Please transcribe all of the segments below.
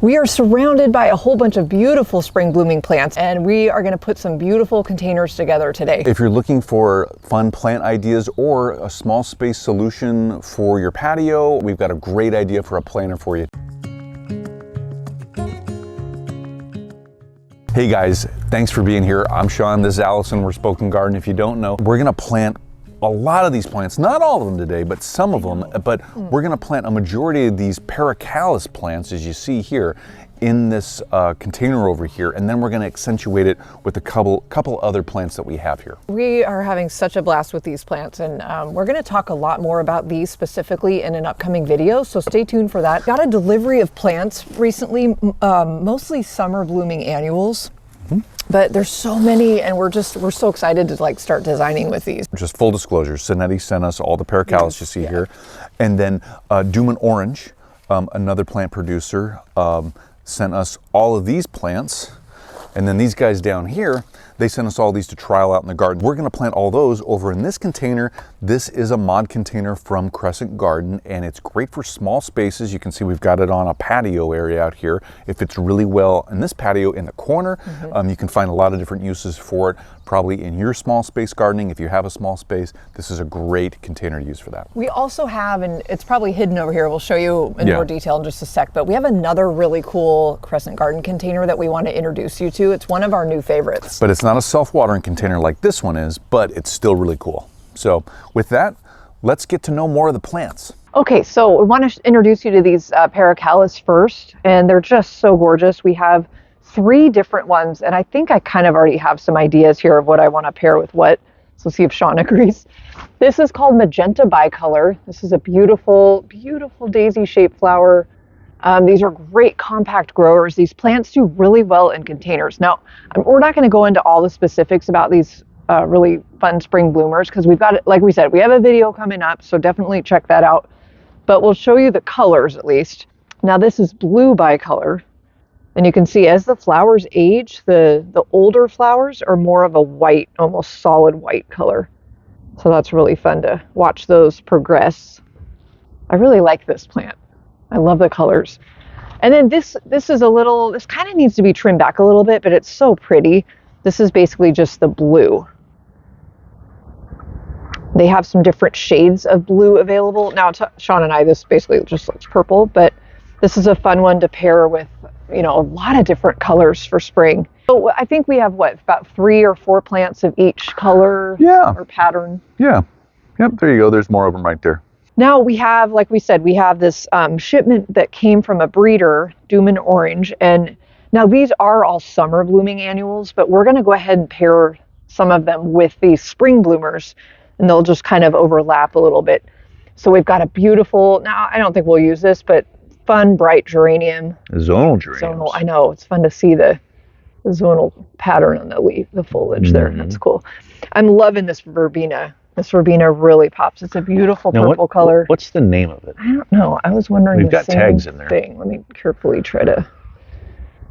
We are surrounded by a whole bunch of beautiful spring blooming plants, and we are going to put some beautiful containers together today. If you're looking for fun plant ideas or a small space solution for your patio, we've got a great idea for a planter for you. Hey guys, thanks for being here. I'm Sean, this is Allison, we're Spoken Garden. If you don't know, we're gonna plant a lot of these plants, not all of them today, but some of them, but we're gonna plant a majority of these Paracallis plants, as you see here, in this container over here, and then we're gonna accentuate it with a couple other plants that we have here. We are having such a blast with these plants, and we're gonna talk a lot more about these specifically in an upcoming video, so stay tuned for that. Got a delivery of plants recently, mostly summer blooming annuals. But there's so many, and we're so excited to like start designing with these. Just full disclosure, Cinetti sent us all the Paracallis you see here. And then Duman Orange, another plant producer, sent us all of these plants. And then these guys down here, they sent us all these to trial out in the garden. We're gonna plant all those over in this container. This is a mod container from Crescent Garden, and it's great for small spaces. You can see we've got it on a patio area out here. It fits really well in this patio in the corner. You can find a lot of different uses for it, probably in your small space gardening. If you have a small space, this is a great container to use for that. We also have, and it's probably hidden over here, we'll show you in more detail in just a sec, but we have another really cool Crescent Garden container that we want to introduce you to. It's one of our new favorites. But it's not a self-watering container like this one is, but it's still really cool. So with that, let's get to know more of the plants. Okay, so we want to introduce you to these Paracallis first, and they're just so gorgeous. We have 3 different ones, and I think I kind of already have some ideas here of what I want to pair with what. So see if Sean agrees. This is called Magenta Bicolor. This is a beautiful, beautiful daisy-shaped flower. These are great compact growers. These plants do really well in containers. Now, we're not going to go into all the specifics about these really fun spring bloomers because we've got it, like we said, we have a video coming up, so definitely check that out. But we'll show you the colors at least. Now, this is blue bicolor, and you can see as the flowers age, the older flowers are more of a white, almost solid white color. So that's really fun to watch those progress. I really like this plant. I love the colors. And then this is a little, this kind of needs to be trimmed back a little bit, but it's so pretty. This is basically just the blue. They have some different shades of blue available. Now, Sean and I, this basically just looks purple, but this is a fun one to pair with, you know, a lot of different colors for spring. So I think we have, what, about 3 or 4 plants of each color or pattern? Yeah. Yep, there you go. There's more of them right there. Now we have, like we said, we have this shipment that came from a breeder, Duman Orange, and now these are all summer blooming annuals, but we're going to go ahead and pair some of them with these spring bloomers, and they'll just kind of overlap a little bit. So we've got a beautiful, now I don't think we'll use this, but fun bright geranium. Zonal geraniums. I know, it's fun to see the zonal pattern on the leaf, the foliage there. That's cool. I'm loving this verbena. This verbena really pops. It's a beautiful purple color. What's the name of it? I don't know. I was wondering We've got tags in there. Let me carefully try to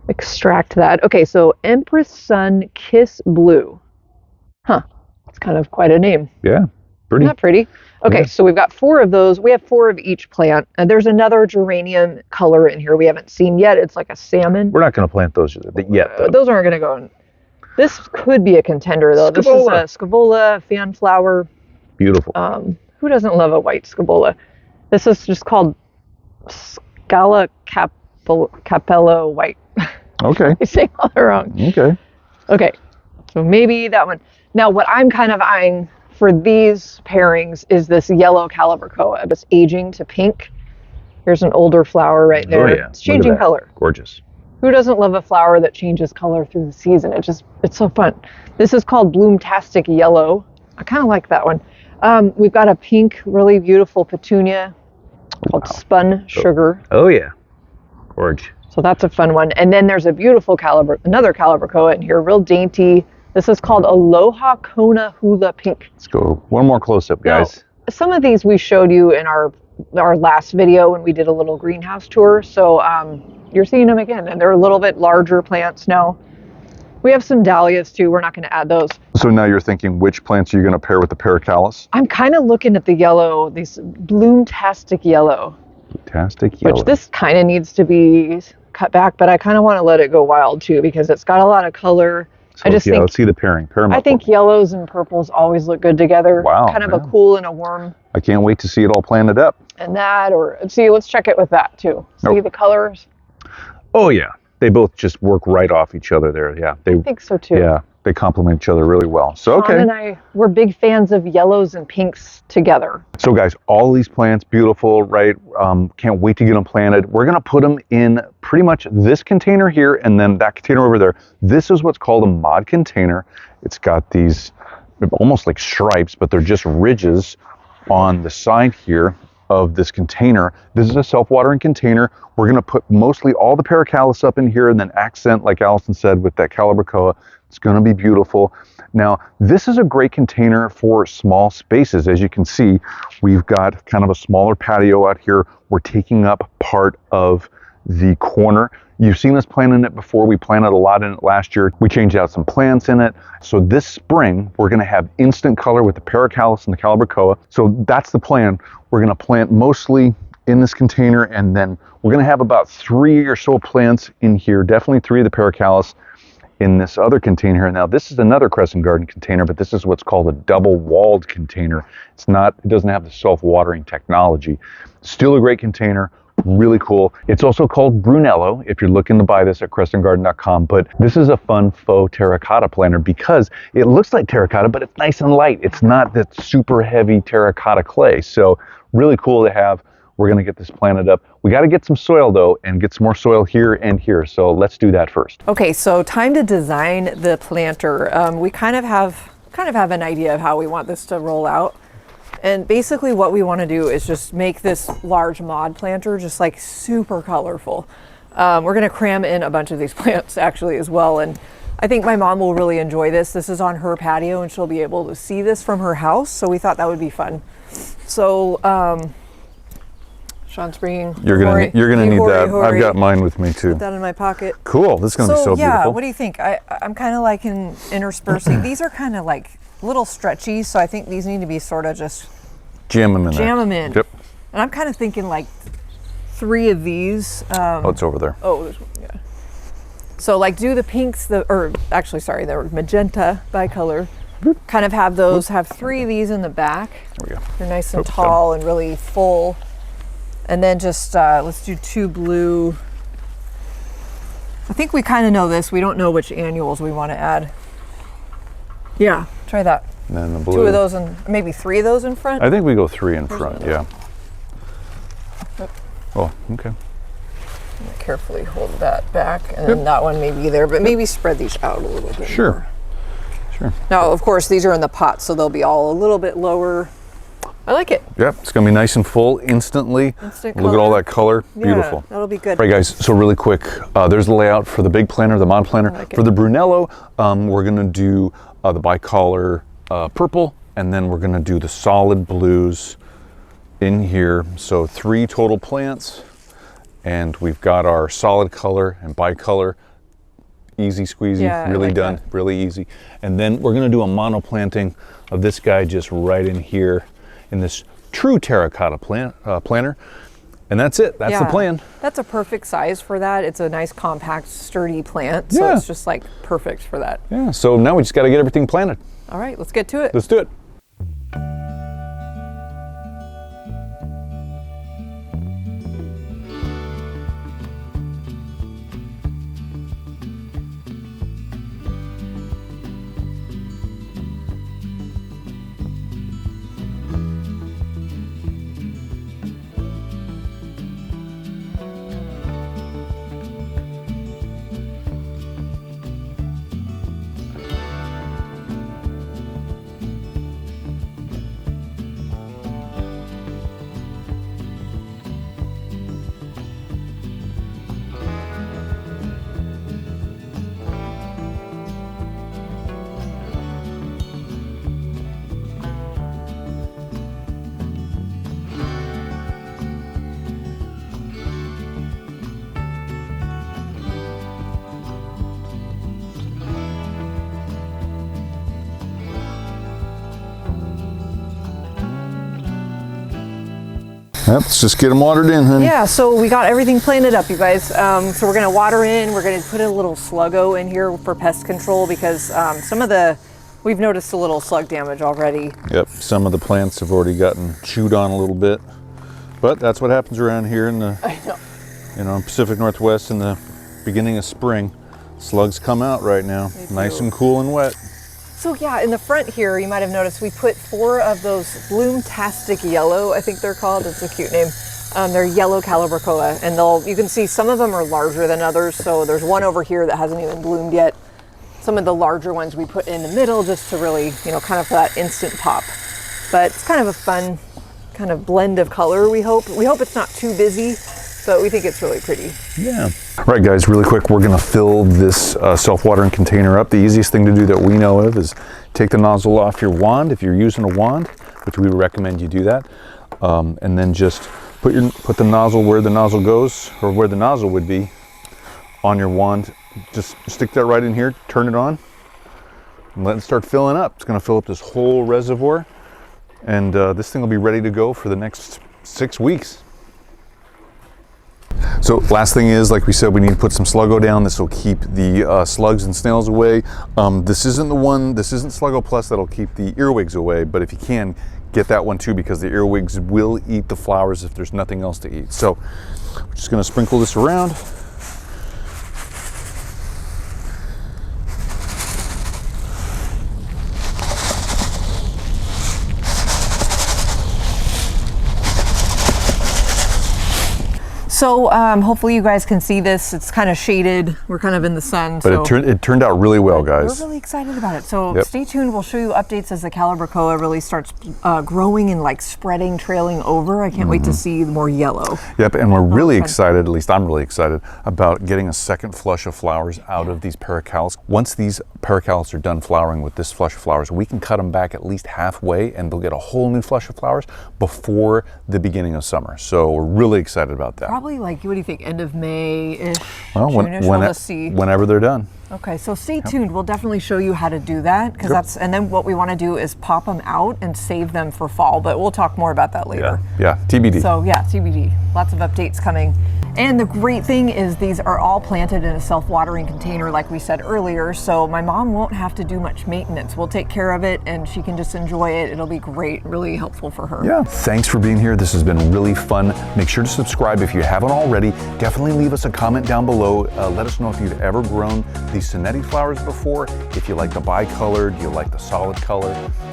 extract that. Okay, so Empress Sun Kiss Blue. Huh. It's kind of quite a name. Yeah, pretty. Not pretty. Okay, so we've got 4 of those. We have 4 of each plant. And there's another geranium color in here we haven't seen yet. It's like a salmon. We're not going to plant those yet, though. Those aren't going to go in. This could be a contender, though. Scabola. This is a scabola fan flower. Beautiful. Who doesn't love a white scabola? This is just called Scala Capello White. Okay. I say all wrong. Okay. Okay. So maybe that one. Now, what I'm kind of eyeing for these pairings is this yellow calibrachoa. It's aging to pink. Here's an older flower right there. Oh, yeah. It's changing color. Gorgeous. Who doesn't love a flower that changes color through the season? It's so fun. This is called Bloomtastic Yellow. I kind of like that one. We've got a pink, really beautiful petunia called Spun Sugar. Oh yeah, gorge. So that's a fun one. And then there's a beautiful another calibrachoa in here, real dainty. This is called Aloha Kona Hula Pink. Let's go one more close up, guys. Now, some of these we showed you in our last video when we did a little greenhouse tour. So you're seeing them again, and they're a little bit larger plants now. We have some dahlias too. We're not going to add those. So now you're thinking which plants are you going to pair with the Paracallis? I'm kind of looking at the yellow, these Bloomtastic Yellow. Fantastic yellow. Which this kind of needs to be cut back, but I kind of want to let it go wild too because it's got a lot of color. So, I just yeah, think, let's see the pairing. Pair 'em I up. think yellows and purples always look good together. Wow, Kind of yeah. a cool and a warm. I can't wait to see it all planted up. And that, or see, let's check it with that too. See the colors? Oh yeah, they both just work right off each other there. Yeah, I think so too. Yeah, they complement each other really well. So Sean and we're big fans of yellows and pinks together. So guys, all these plants, beautiful, right? Can't wait to get them planted. We're gonna put them in pretty much this container here and then that container over there. This is what's called a mod container. It's got these almost like stripes, but they're just ridges on the side here of this container. This is a self-watering container. We're gonna put mostly all the Paracallis up in here and then accent, like Allison said, with that Calibrachoa. It's gonna be beautiful. Now, this is a great container for small spaces. As you can see, we've got kind of a smaller patio out here. We're taking up part of the corner. You've seen us planting it before. We planted a lot in it last year. We changed out some plants in it. So this spring, we're gonna have instant color with the Paracallis and the Calibrachoa. So that's the plan. We're gonna plant mostly in this container, and then we're gonna have about 3 or so plants in here, definitely 3 of the Paracallis in this other container. Now this is another Crescent Garden container, but this is what's called a double-walled container. It doesn't have the self-watering technology. Still a great container, really cool. It's also called Brunello if you're looking to buy this at crescentgarden.com, but this is a fun faux terracotta planter because it looks like terracotta, but it's nice and light. It's not that super heavy terracotta clay. So really cool to have. We're gonna get this planted up. We gotta get some soil though, and get some more soil here and here. So let's do that first. Okay, so time to design the planter. We kind of have an idea of how we want this to roll out. And basically what we want to do is just make this large mod planter just like super colorful. We're gonna cram in a bunch of these plants actually as well. And I think my mom will really enjoy this. This is on her patio and she'll be able to see this from her house. So we thought that would be fun. So, Sean's bringing. You're gonna need that. I've got mine with me too. Put that in my pocket. Cool. This is gonna be so yeah, beautiful. what do you think? I'm kind of liking interspersing. These are kind of like a little stretchy, so I think these need to be sort of just jam them in there. Jam them in. Yep. And I'm kind of thinking like 3 of these. Oh, it's over there. Oh, there's one. Yeah. So like do the pinks, or actually, sorry, they're magenta bicolor. Kind of have those. Have 3 of these in the back. There we go. They're nice and tall and really full. And then just, let's do 2 blue. I think we kind of know this. We don't know which annuals we want to add. Yeah, try that. And then the blue. 2 of those and maybe 3 of those in front. I think we go 3 in front, yeah. Yep. Oh, okay. Carefully hold that back, and then that one may be there, but maybe spread these out a little bit. Sure. Sure. Now, of course, these are in the pot, so they'll be all a little bit lower. I like it. Yep, it's gonna be nice and full instantly. Instant Look at all that color. Beautiful. Yeah, that'll be good. All right, guys, so really quick, there's the layout for the big planter, the mod planter. Like for the Brunello, we're gonna do the bicolor purple, and then we're gonna do the solid blues in here. So 3 total plants, and we've got our solid color and bicolor. Easy squeezy, Yeah, really like done, that. really easy. And then we're gonna do a mono planting of this guy just right in here in this true terracotta planter. And that's it, that's the plan. That's a perfect size for that. It's a nice, compact, sturdy plant, so Yeah. it's just like perfect for that. Yeah, so now we just gotta get everything planted. All right, let's get to it. Let's do it. Let's just get them watered in, honey. Yeah, so we got everything planted up, you guys. So we're gonna water in, we're gonna put a little sluggo in here for pest control because we've noticed a little slug damage already. Yep, some of the plants have already gotten chewed on a little bit. But that's what happens around here in the Pacific Northwest in the beginning of spring. Slugs come out right now, nice and cool and wet. So yeah, in the front here, you might have noticed we put 4 of those Bloomtastic Yellow, I think they're called. It's a cute name. They're yellow calibrachoa, and you can see some of them are larger than others. So there's one over here that hasn't even bloomed yet. Some of the larger ones we put in the middle just to really, kind of for that instant pop. But it's kind of a fun kind of blend of color, we hope. We hope it's not too busy, but we think it's really pretty. Yeah. All right, guys, really quick, we're gonna fill this self-watering container up. The easiest thing to do that we know of is take the nozzle off your wand if you're using a wand, which we would recommend you do that. And then just put the nozzle where the nozzle goes, or where the nozzle would be on your wand. Just stick that right in here, turn it on, and let it start filling up. It's gonna fill up this whole reservoir, and this thing will be ready to go for the next 6 weeks. So last thing is, like we said, we need to put some Sluggo down. This will keep the slugs and snails away. This isn't Sluggo Plus that'll keep the earwigs away, but if you can, get that one too, because the earwigs will eat the flowers if there's nothing else to eat. So we're just gonna sprinkle this around. So hopefully you guys can see this. It's kind of shaded. We're kind of in the sun. But so it turned out really well, guys. We're really excited about it. So stay tuned. We'll show you updates as the calibrachoa really starts growing and like spreading, trailing over. I can't wait to see more yellow. Yep, and we're really excited, at least I'm really excited, about getting a second flush of flowers out of these paracallis. Once these paracallis are done flowering with this flush of flowers, we can cut them back at least halfway and they'll get a whole new flush of flowers before the beginning of summer. So we're really excited about that. Probably like, what do you think, end of May-ish? Well, whenever they're done. Okay, so stay tuned. We'll definitely show you how to do that, because and then what we want to do is pop them out and save them for fall, but we'll talk more about that later. Yeah, TBD. So yeah, TBD. Lots of updates coming. And the great thing is these are all planted in a self-watering container, like we said earlier, so my mom won't have to do much maintenance. We'll take care of it and she can just enjoy it. It'll be great, really helpful for her. Yeah, thanks for being here. This has been really fun. Make sure to subscribe if you haven't already. Definitely leave us a comment down below. Let us know if you've ever grown these Senetti flowers before, if you like the bicolored, you like the solid color,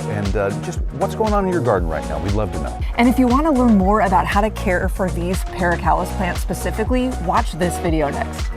and just what's going on in your garden right now. We'd love to know. And if you want to learn more about how to care for these paracallis plants specifically, watch this video next.